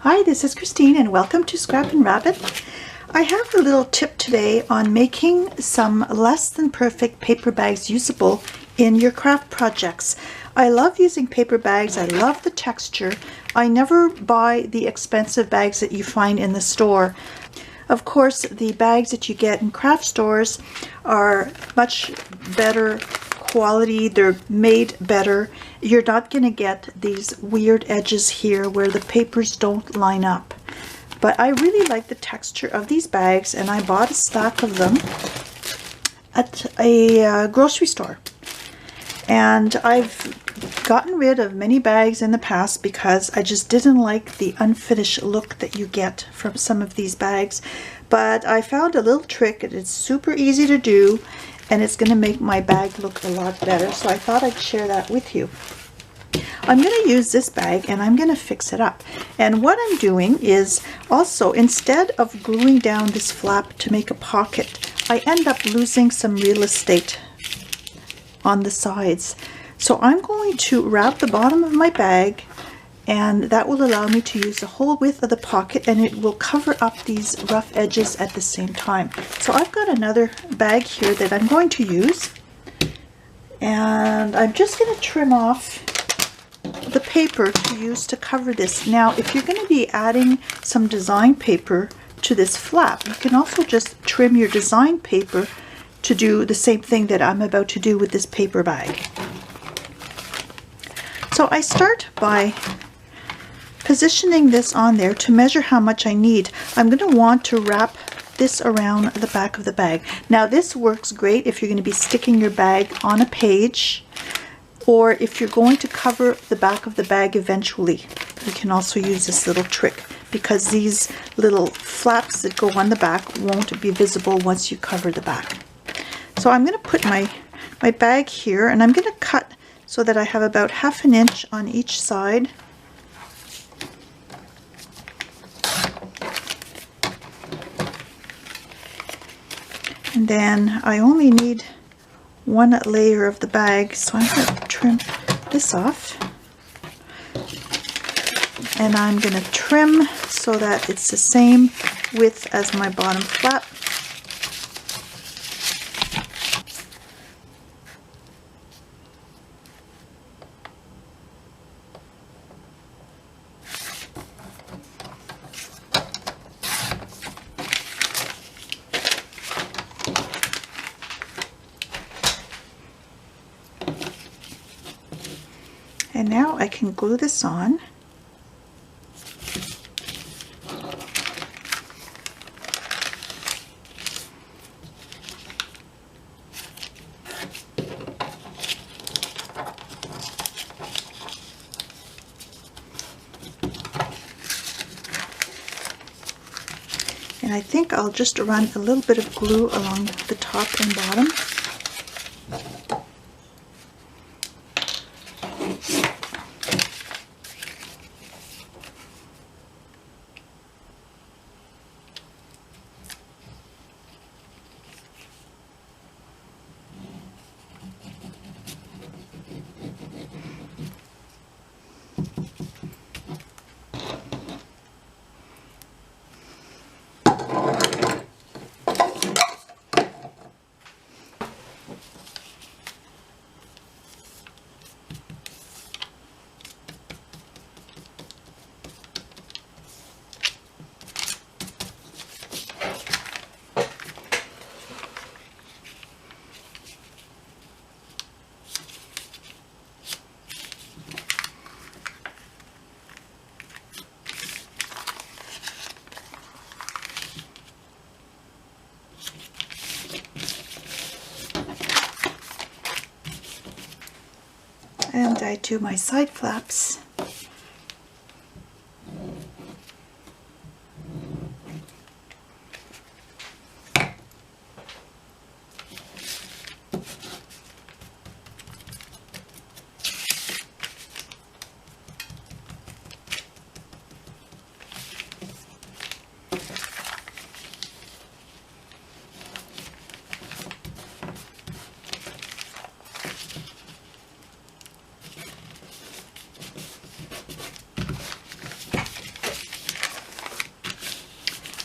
Hi, this is Christine and welcome to Scrap and Rabbit. I have a little tip today on making some less than perfect paper bags usable in your craft projects. I love using paper bags. I love the texture. I never buy the expensive bags that you find in the store. Of course, the bags that you get in craft stores are much better quality. They're made better. You're not going to get these weird edges here where the papers don't line up. But I really like the texture of these bags, and I bought a stack of them at a grocery store. And I've gotten rid of many bags in the past because I just didn't like the unfinished look that you get from some of these bags. But I found a little trick, and it's super easy to do, and it's going to make my bag look a lot better. So I thought I'd share that with you. I'm going to use this bag and I'm going to fix it up. And what I'm doing is also, instead of gluing down this flap to make a pocket, I end up losing some real estate on the sides. So I'm going to wrap the bottom of my bag, and that will allow me to use the whole width of the pocket, and it will cover up these rough edges at the same time. So I've got another bag here that I'm going to use, and I'm just going to trim off the paper to use to cover this. Now, if you're going to be adding some design paper to this flap, you can also just trim your design paper to do the same thing that I'm about to do with this paper bag. So I start by positioning this on there to measure how much I need. I'm going to want to wrap this around the back of the bag. Now, this works great if you're going to be sticking your bag on a page, or if you're going to cover the back of the bag eventually. You can also use this little trick, because these little flaps that go on the back won't be visible once you cover the back. So I'm going to put my bag here, and I'm going to cut so that I have about 1/2 inch on each side. And then I only need one layer of the bag, so I'm going to trim this off. And I'm going to trim so that it's the same width as my bottom flap. And now I can glue this on. And I think I'll just run a little bit of glue along the top and bottom. And I do my side flaps.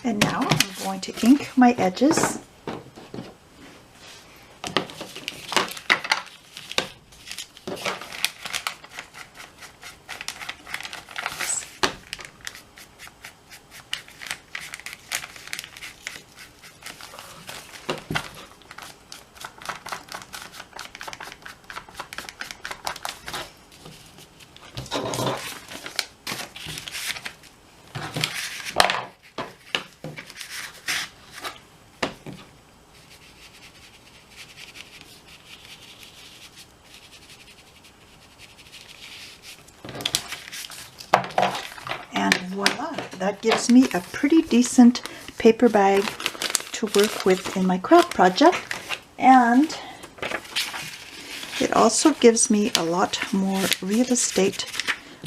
And now I'm going to ink my edges. And voila, that gives me a pretty decent paper bag to work with in my craft project. And it also gives me a lot more real estate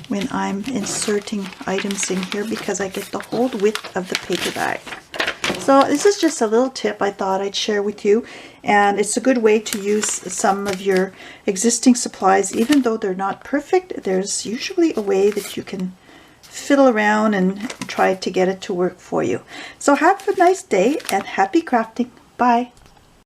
when I'm inserting items in here because I get the whole width of the paper bag. So this is just a little tip I thought I'd share with you, and it's a good way to use some of your existing supplies. Even though they're not perfect, there's usually a way that you can fiddle around and try to get it to work for you. So have a nice day and happy crafting. Bye.